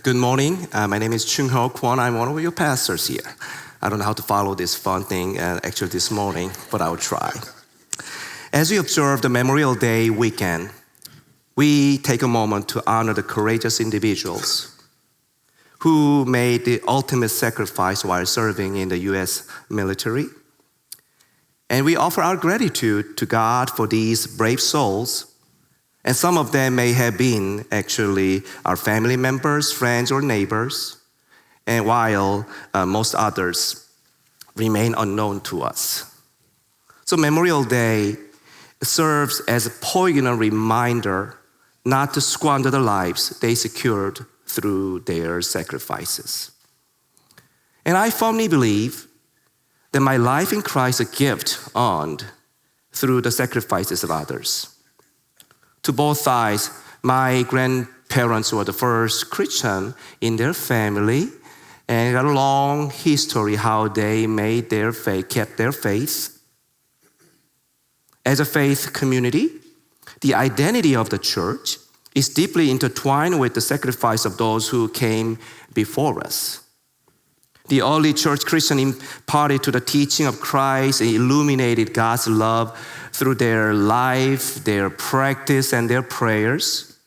Good morning. My name is Choongho, Kwon. I'm one of your pastors here. I don't know how to follow this fun thing actually this morning, but I'll try. As we observe the Memorial Day weekend, we take a moment to honor the courageous individuals who made the ultimate sacrifice while serving in the U.S. military. And we offer our gratitude to God for these brave souls. And some of them may have been actually our family members, friends, or neighbors, and while most others remain unknown to us. So Memorial Day serves as a poignant reminder not to squander the lives they secured through their sacrifices. And I firmly believe that my life in Christ is a gift earned through the sacrifices of others. To both sides, my grandparents were the first Christian in their family and got a long history how they made their faith, kept their faith. As a faith community, the identity of the church is deeply intertwined with the sacrifice of those who came before us. The early church Christian imparted to the teaching of Christ and illuminated God's love through their life, their practice, and their prayers.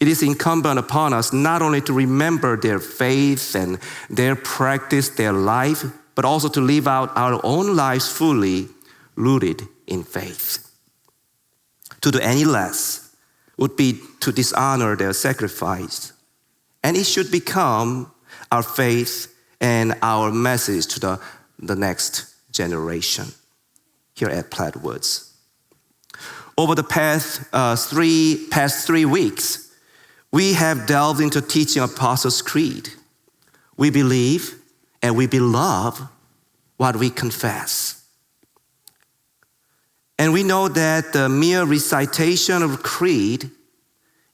It is incumbent upon us not only to remember their faith and their practice, their life, but also to live out our own lives fully rooted in faith. To do any less would be to dishonor their sacrifice, and it should become our faith and our message to the next generation here at Plattwoods. Over the past three weeks, we have delved into teaching Apostles' Creed. We believe and we belove what we confess. And we know that the mere recitation of creed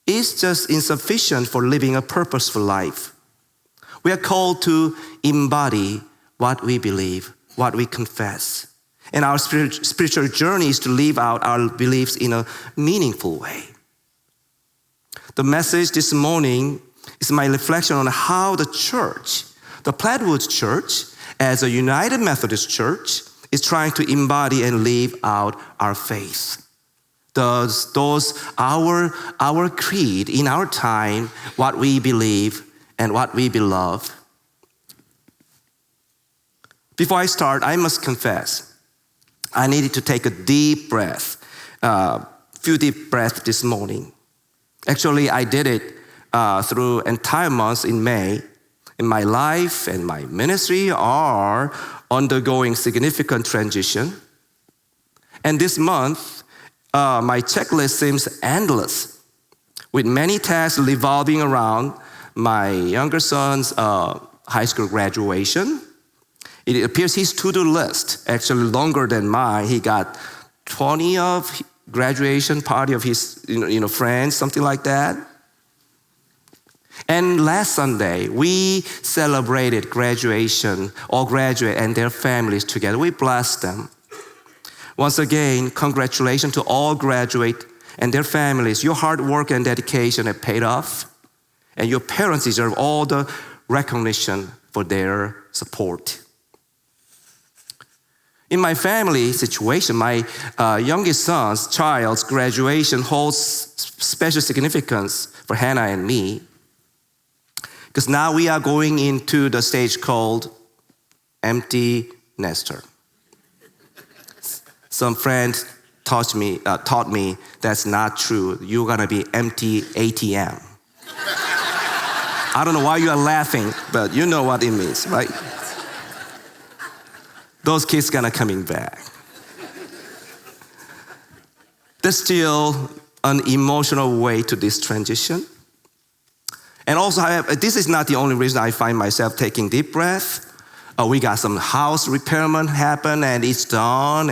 is just insufficient for living a purposeful life. We are called to embody what we believe, what we confess. And our spiritual journey is to live out our beliefs in a meaningful way. The message this morning is my reflection on how the church, the Plattwoods Church, as a United Methodist church, is trying to embody and live out our faith. Our creed in our time, what we believe and what we belove. Before I start, I must confess, I needed to take a deep breath, few deep breaths this morning. Actually, I did it through entire months in May. In my life and my ministry are undergoing significant transition. And this month, my checklist seems endless, with many tasks revolving around my younger son's high school graduation. It appears his to-do list actually longer than mine. He got 20 of graduation party of his friends, something like that. And last Sunday, we celebrated graduation, all graduate and their families together. We blessed them. Once again, congratulations to all graduate and their families. Your hard work and dedication have paid off. And your parents deserve all the recognition for their support. In my family situation, my youngest child's graduation holds special significance for Hannah and me. Because now we are going into the stage called empty nester. Some friends taught me that's not true. You're gonna be empty ATM. I don't know why you are laughing, but you know what it means, right? Those kids gonna coming back. There's still an emotional way to this transition. And also, this is not the only reason I find myself taking deep breath. We got some house repairment happen and it's done.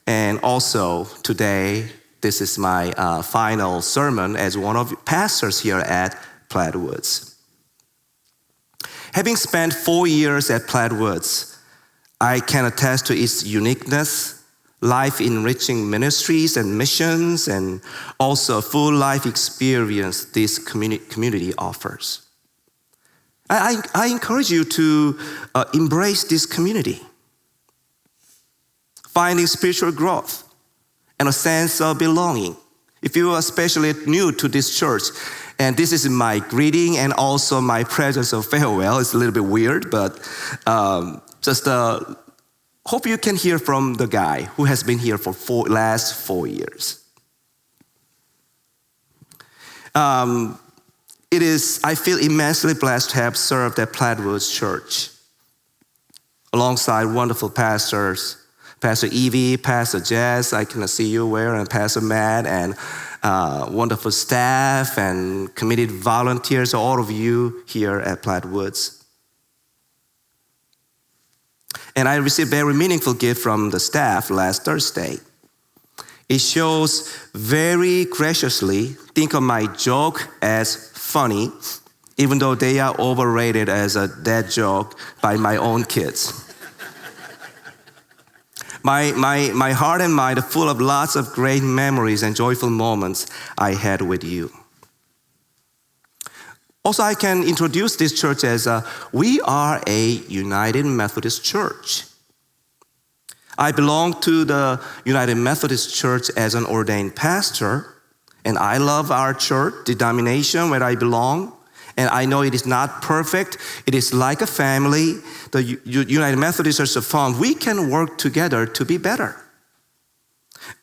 And also today, this is my final sermon as one of the pastors here at Plattwoods. Having spent 4 years at Plattwoods, I can attest to its uniqueness, life-enriching ministries and missions, and also a full life experience this community offers. I encourage you to embrace this community, finding spiritual growth and a sense of belonging. If you are especially new to this church, and this is my greeting and also my presence of farewell, it's a little bit weird, but just hope you can hear from the guy who has been here for last 4 years. I feel immensely blessed to have served at Plattwoods Church alongside wonderful pastors, Pastor Evie, Pastor Jess, I can see you where, and Pastor Matt, and wonderful staff and committed volunteers, all of you here at Plattwoods. And I received a very meaningful gift from the staff last Thursday. It shows very graciously, think of my joke as funny, even though they are overrated as a dad joke by my own kids. My heart and mind are full of lots of great memories and joyful moments I had with you. Also, I can introduce this church as we are a United Methodist Church. I belong to the United Methodist Church as an ordained pastor, and I love our church, the denomination where I belong. And I know it is not perfect. It is like a family. The United Methodist Church of Kwon, we can work together to be better.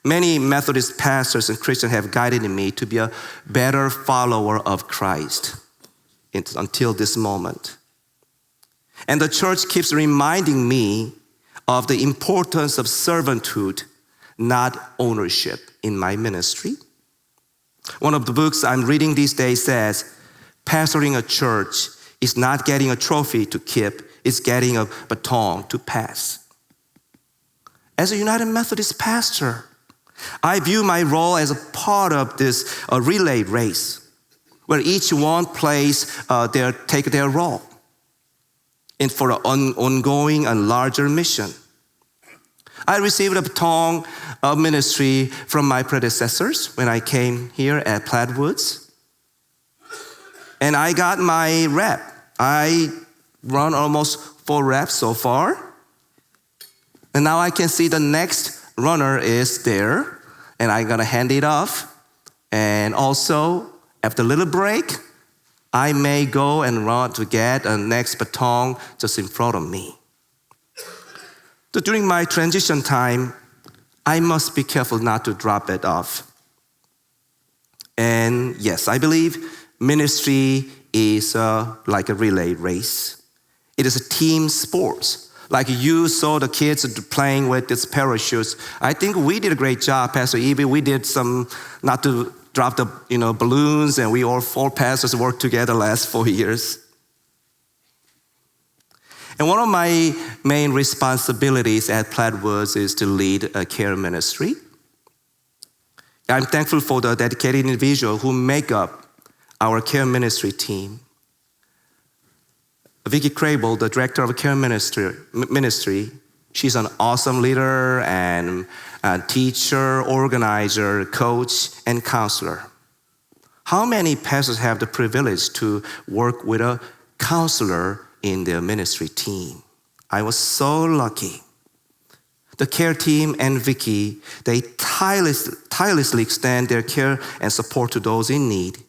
Many Methodist pastors and Christians have guided me to be a better follower of Christ until this moment. And the church keeps reminding me of the importance of servanthood, not ownership, in my ministry. One of the books I'm reading these days says, pastoring a church is not getting a trophy to keep, it's getting a baton to pass. As a United Methodist pastor, I view my role as a part of this relay race, where each one take their role for an ongoing and larger mission. I received a baton of ministry from my predecessors when I came here at Plattwoods. And I got my rep. I run almost 4 reps so far. And now I can see the next runner is there. And I'm going to hand it off. And also, after a little break, I may go and run to get a next baton just in front of me. So during my transition time, I must be careful not to drop it off. And yes, I believe ministry is like a relay race. It is a team sport. Like you saw the kids playing with these parachutes. I think we did a great job, Pastor Evie. We did some, not to drop the balloons, and we all 4 pastors worked together last 4 years. And one of my main responsibilities at Plattwoods is to lead a care ministry. I'm thankful for the dedicated individuals who make up our care ministry team. Vicki Crable, the director of care ministry, she's an awesome leader and a teacher, organizer, coach, and counselor. How many pastors have the privilege to work with a counselor in their ministry team? I was so lucky. The care team and Vicki, they tirelessly extend their care and support to those in need,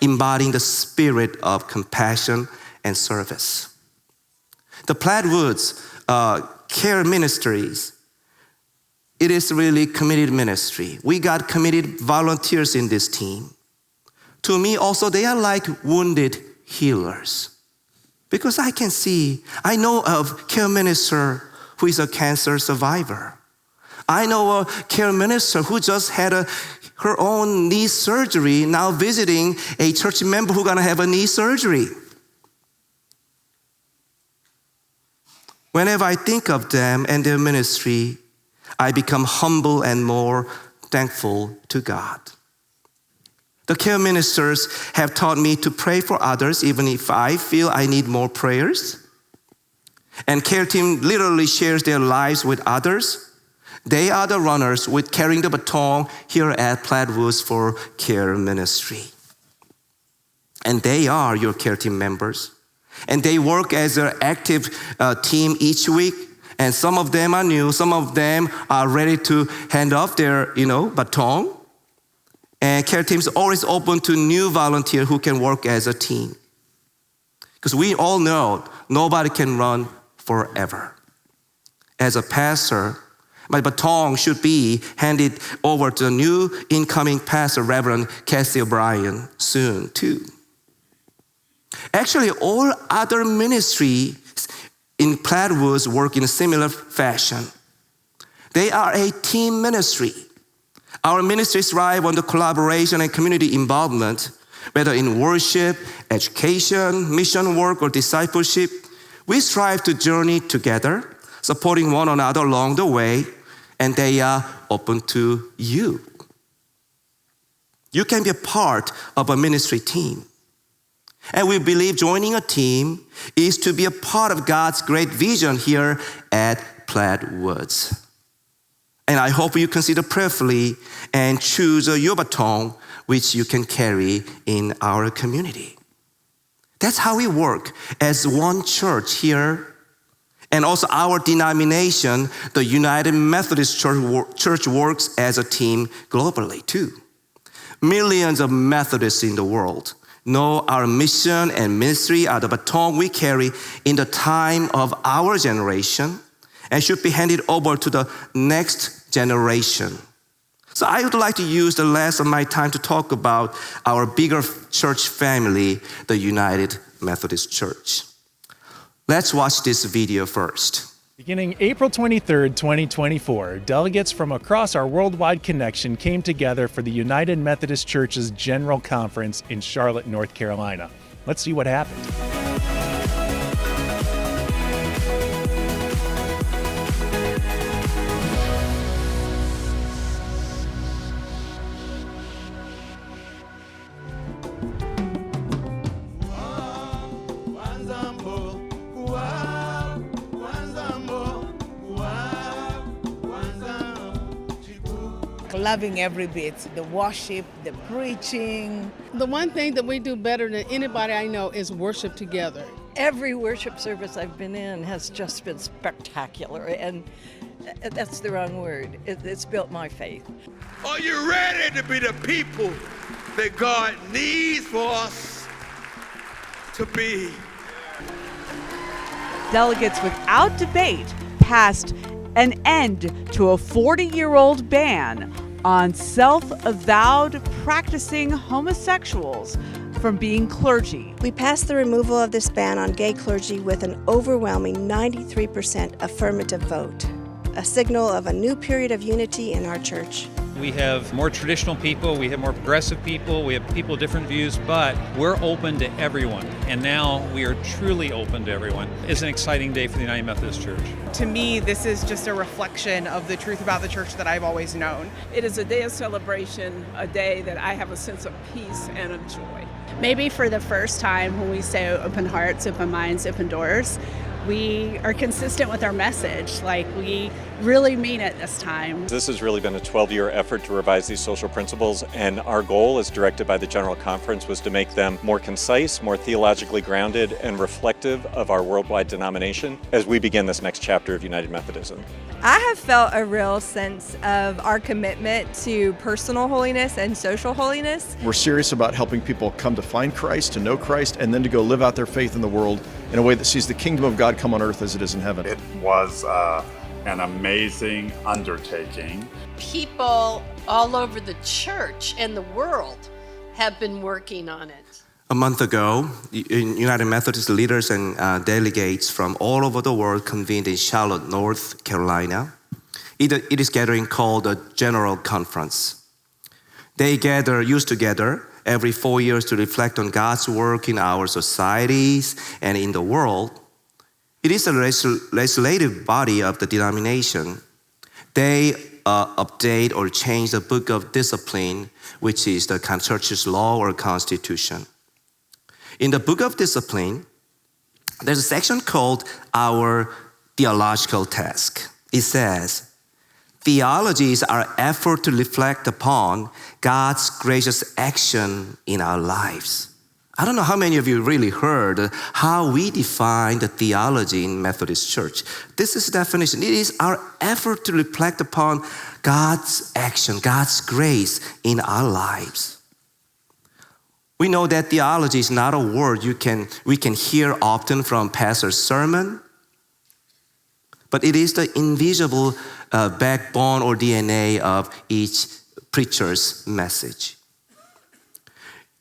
embodying the spirit of compassion and service. The Plattwoods care ministries, it is really committed ministry. We got committed volunteers in this team. To me also, they are like wounded healers. Because I know of care minister who is a cancer survivor. I know a care minister who just had her own knee surgery, now visiting a church member who's gonna have a knee surgery. Whenever I think of them and their ministry, I become humble and more thankful to God. The care ministers have taught me to pray for others even if I feel I need more prayers. And care team literally shares their lives with others. They are the runners with carrying the baton here at Plattwoods for Care Ministry. And they are your care team members. And they work as an active team each week. And some of them are new. Some of them are ready to hand off their, baton. And care team is always open to new volunteers who can work as a team. Because we all know nobody can run forever. As a pastor, my baton should be handed over to the new incoming pastor, Reverend Cassie O'Brien, soon too. Actually, all other ministries in Plattwoods work in a similar fashion. They are a team ministry. Our ministries thrive on the collaboration and community involvement, whether in worship, education, mission work, or discipleship. We strive to journey together, supporting one another along the way, and they are open to you. You can be a part of a ministry team. And we believe joining a team is to be a part of God's great vision here at Plattwoods. And I hope you consider prayerfully and choose your baton, which you can carry in our community. That's how we work as one church here. And also our denomination, the United Methodist Church works as a team globally too. Millions of Methodists in the world know our mission and ministry are the baton we carry in the time of our generation and should be handed over to the next generation. So I would like to use the last of my time to talk about our bigger church family, the United Methodist Church. Let's watch this video first. Beginning April 23rd, 2024, delegates from across our worldwide connection came together for the United Methodist Church's General Conference in Charlotte, North Carolina. Let's see what happened. Loving every bit, the worship, the preaching. The one thing that we do better than anybody I know is worship together. Every worship service I've been in has just been spectacular, and that's the wrong word. It's built my faith. Are you ready to be the people that God needs for us to be? Delegates without debate passed an end to a 40-year-old ban on self-avowed practicing homosexuals from being clergy. We passed the removal of this ban on gay clergy with an overwhelming 93% affirmative vote, a signal of a new period of unity in our church. We have more traditional people, we have more progressive people, we have people with different views, but we're open to everyone. And now we are truly open to everyone. It's an exciting day for the United Methodist Church. To me, this is just a reflection of the truth about the church that I've always known. It is a day of celebration, a day that I have a sense of peace and of joy. Maybe for the first time when we say open hearts, open minds, open doors, we are consistent with our message. Like, we really mean it this time. This has really been a 12-year effort to revise these social principles, and our goal, as directed by the General Conference, was to make them more concise, more theologically grounded, and reflective of our worldwide denomination as we begin this next chapter of United Methodism. I have felt a real sense of our commitment to personal holiness and social holiness. We're serious about helping people come to find Christ, to know Christ, and then to go live out their faith in the world in a way that sees the kingdom of God come on earth as it is in heaven. It was an amazing undertaking. People all over the church and the world have been working on it. A month ago, United Methodist leaders and delegates from all over the world convened in Charlotte, North Carolina. It is gathering called the General Conference. They used together every 4 years to reflect on God's work in our societies and in the world. It is a legislative body of the denomination. They update or change the Book of Discipline, which is the church's law or constitution. In the Book of Discipline, there's a section called Our Theological Task. It says, Theology is our effort to reflect upon God's gracious action in our lives. I don't know how many of you really heard how we define the theology in Methodist Church. This is the definition. It is our effort to reflect upon God's action, God's grace in our lives. We know that theology is not a word we can hear often from pastor's sermon, but it is the invisible backbone or DNA of each preacher's message.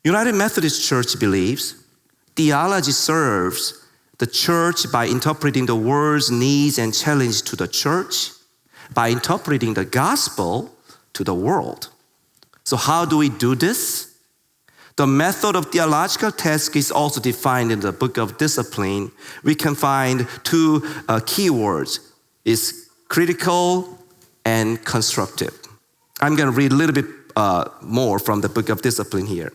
United Methodist Church believes theology serves the church by interpreting the world's needs and challenges to the church, by interpreting the gospel to the world. So how do we do this? The method of theological task is also defined in the Book of Discipline. We can find two key words. It's critical and constructive. I'm going to read a little bit more from the Book of Discipline here.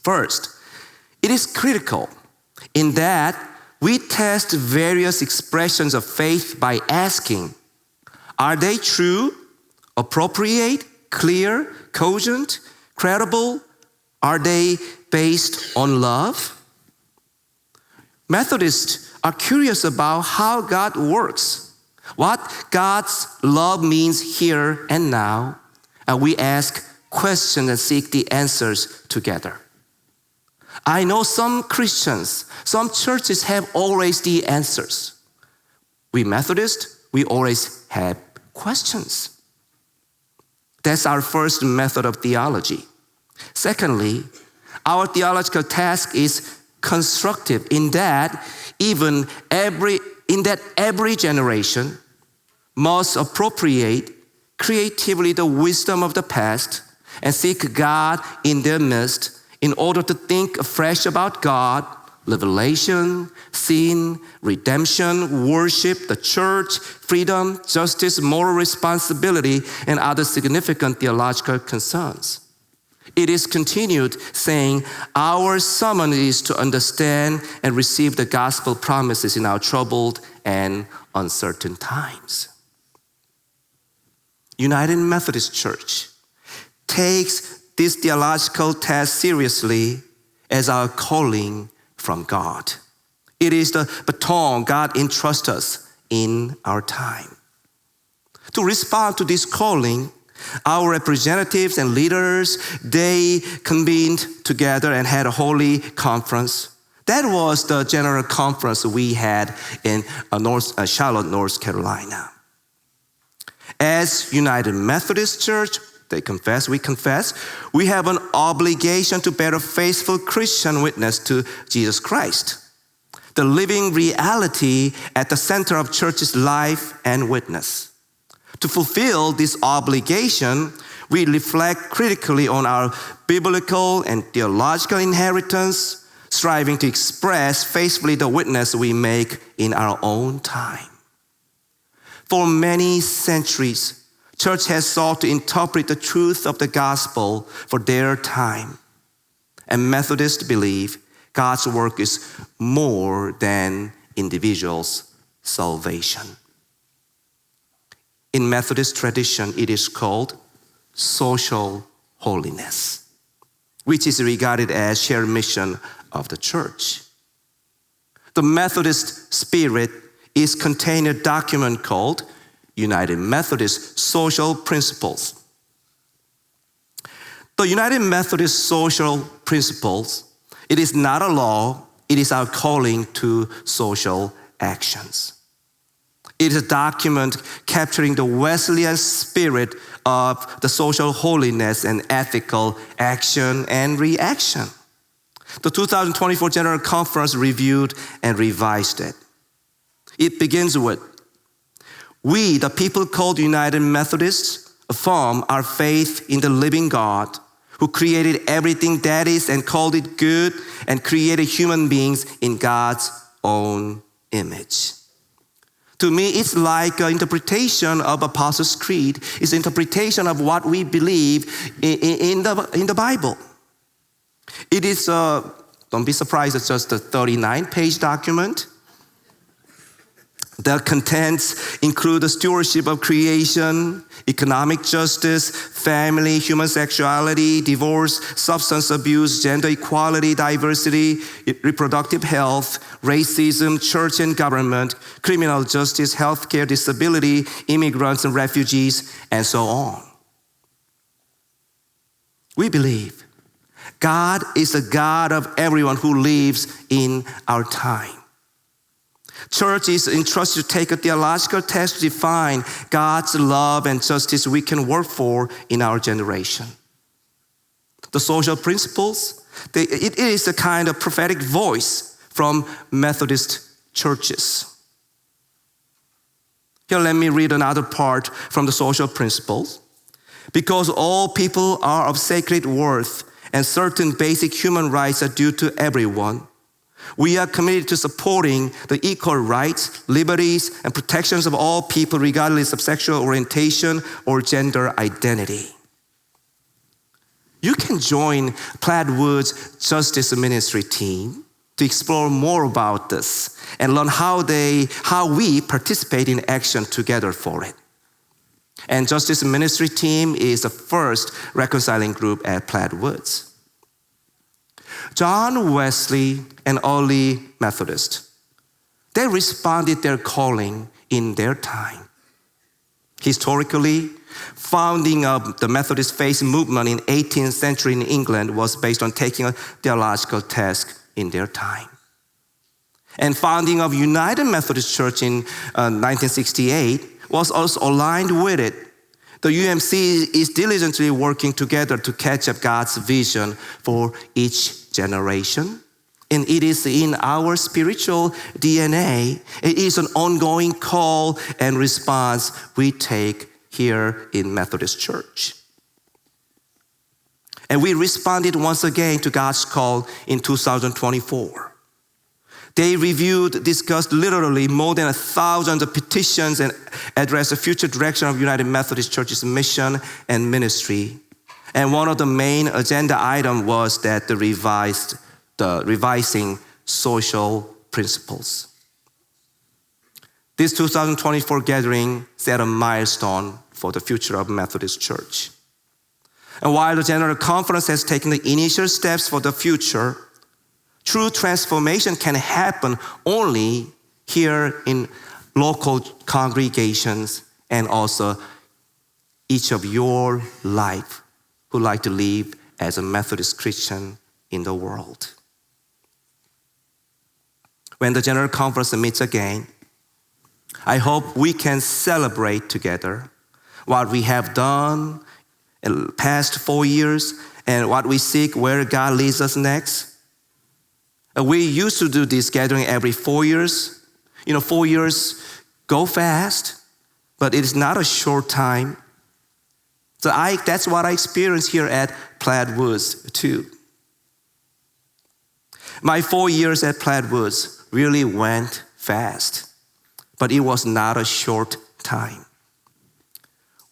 First, it is critical in that we test various expressions of faith by asking, are they true, appropriate, clear, cogent, credible? Are they based on love? Methodists are curious about how God works, what God's love means here and now, and we ask questions and seek the answers together. I know some Christians, some churches have always the answers. We Methodists, we always have questions. That's our first method of theology. Secondly, our theological task is constructive in that every generation must appropriate creatively the wisdom of the past and seek God in their midst in order to think afresh about God, revelation, sin, redemption, worship, the church, freedom, justice, moral responsibility, and other significant theological concerns. It is continued saying, our summons is to understand and receive the gospel promises in our troubled and uncertain times. United Methodist Church takes this theological task seriously as our calling from God. It is the baton God entrusts us in our time. To respond to this calling, our representatives and leaders, they convened together and had a holy conference. That was the general conference we had in Charlotte, North Carolina. As United Methodist Church, they confess, we have an obligation to bear a faithful Christian witness to Jesus Christ, the living reality at the center of church's life and witness. To fulfill this obligation, we reflect critically on our biblical and theological inheritance, striving to express faithfully the witness we make in our own time. For many centuries, church has sought to interpret the truth of the gospel for their time. And Methodists believe God's work is more than individuals' salvation. In Methodist tradition, it is called social holiness, which is regarded as shared mission of the church. The Methodist spirit is contained in a document called United Methodist Social Principles. The United Methodist Social Principles, it is not a law, it is our calling to social actions. It is a document capturing the Wesleyan spirit of the social holiness and ethical action and reaction. The 2024 General Conference reviewed and revised it. It begins with, we, the people called United Methodists, affirm our faith in the living God who created everything that is and called it good and created human beings in God's own image. To me, it's like an interpretation of Apostles' Creed. It's an interpretation of what we believe in the Bible. It is, don't be surprised, it's just a 39-page document. The contents include the stewardship of creation, economic justice, family, human sexuality, divorce, substance abuse, gender equality, diversity, reproductive health, racism, church and government, criminal justice, healthcare, disability, immigrants and refugees, and so on. We believe God is the God of everyone who lives in our time. Church is entrusted to take a theological test to define God's love and justice we can work for in our generation. The social principles, it is a kind of prophetic voice from Methodist churches. Here, let me read another part from the social principles. Because all people are of sacred worth and certain basic human rights are due to everyone, we are committed to supporting the equal rights, liberties, and protections of all people regardless of sexual orientation or gender identity. You can join Plaidwood's Justice Ministry team to explore more about this and learn how we participate in action together for it. And Justice Ministry team is the first reconciling group at Plaidwoods. John Wesley and early Methodists, they responded their calling in their time. Historically, founding of the Methodist faith movement in 18th century in England was based on taking a theological test in their time. And founding of United Methodist Church in 1968 was also aligned with it. The UMC is diligently working together to catch up God's vision for each generation. And it is in our spiritual DNA. It is an ongoing call and response we take here in Methodist Church. And we responded once again to God's call in 2024. They reviewed, discussed literally more than 1,000 petitions and addressed the future direction of United Methodist Church's mission and ministry. And one of the main agenda items was that the revising social principles. This 2024 gathering set a milestone for the future of Methodist Church. And while the General Conference has taken the initial steps for the future, true transformation can happen only here in local congregations and also each of your life who like to live as a Methodist Christian in the world. When the General Conference meets again, I hope we can celebrate together what we have done in the past 4 years and what we seek where God leads us next. We used to do this gathering every 4 years. 4 years go fast, but it is not a short time. So that's what I experienced here at Plaidwoods too. My 4 years at Plaidwoods really went fast, but it was not a short time.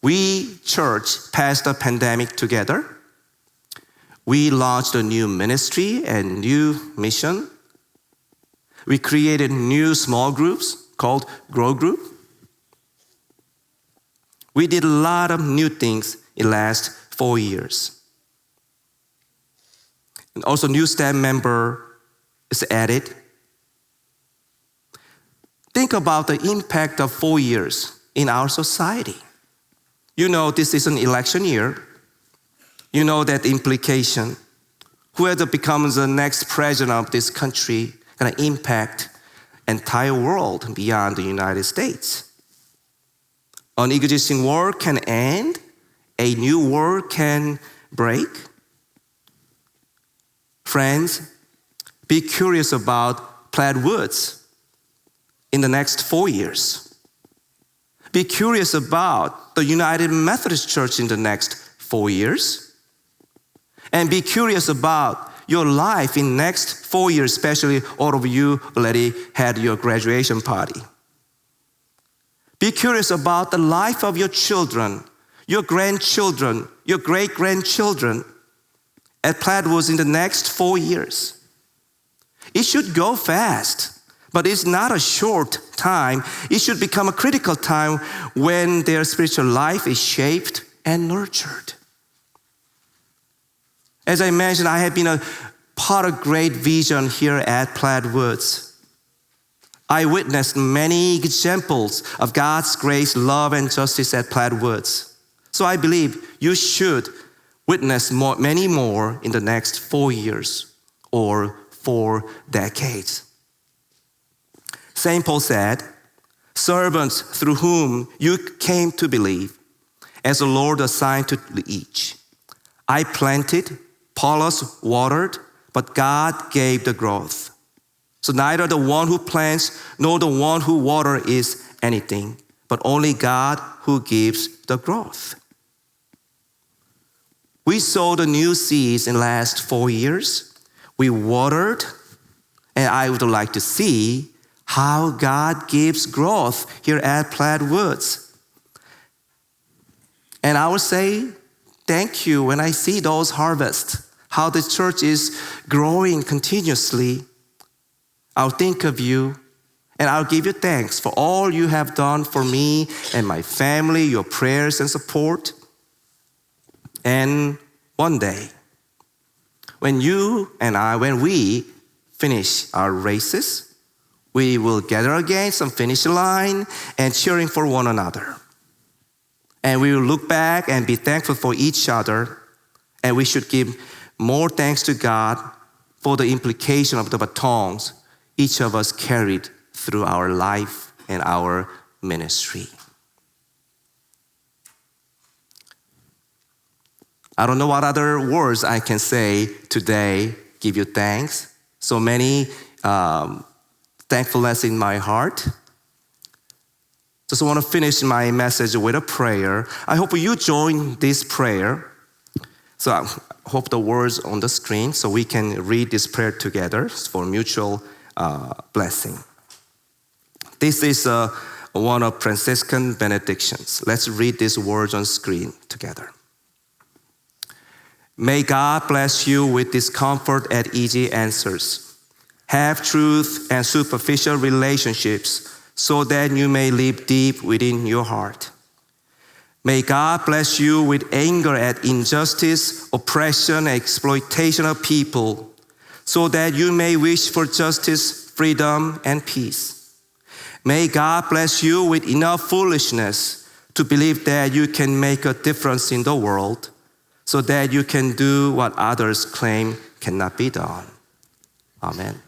We, church, passed the pandemic together. We launched a new ministry and new mission. We created new small groups called Grow Group. We did a lot of new things in the last 4 years. And also new staff member is added. Think about the impact of 4 years in our society. This is an election year. You know that implication. Whoever becomes the next president of this country can impact entire world beyond the United States. An existing war can end, a new war can break. Friends, be curious about Plaidwoods in the next 4 years. Be curious about the United Methodist Church in the next 4 years. And be curious about your life in next 4 years, especially all of you already had your graduation party. Be curious about the life of your children, your grandchildren, your great-grandchildren at Plaidwoods in the next 4 years. It should go fast, But it's not a short time. It should become a critical time when their spiritual life is shaped and nurtured. As I mentioned, I have been a part of great vision here at Plaid Woods. I witnessed many examples of God's grace, love, and justice at Plaid Woods. So I believe you should witness many more in the next 4 years or 4 decades. St. Paul said, servants through whom you came to believe, as the Lord assigned to each. I planted, Apollos watered, but God gave the growth. So neither the one who plants nor the one who waters is anything, but only God who gives the growth. We sowed the new seeds in the last 4 years. We watered, and I would like to see how God gives growth here at Plaid Woods. And I would say, thank you when I see those harvests, how the church is growing continuously. I'll think of you and I'll give you thanks for all you have done for me and my family, your prayers and support. And one day, when we finish our races, we will gather again some finish line and cheering for one another. And we will look back and be thankful for each other. And we should give more thanks to God for the implication of the batons each of us carried through our life and our ministry. I don't know what other words I can say today, give you thanks. So many thankfulness in my heart. Just want to finish my message with a prayer. I hope you join this prayer. So I hope the words on the screen so we can read this prayer together for mutual blessing. This is one of Franciscan benedictions. Let's read these words on screen together. May God bless you with discomfort and easy answers. Have truth and superficial relationships so that you may live deep within your heart. May God bless you with anger at injustice, oppression, and exploitation of people so that you may wish for justice, freedom, and peace. May God bless you with enough foolishness to believe that you can make a difference in the world so that you can do what others claim cannot be done. Amen.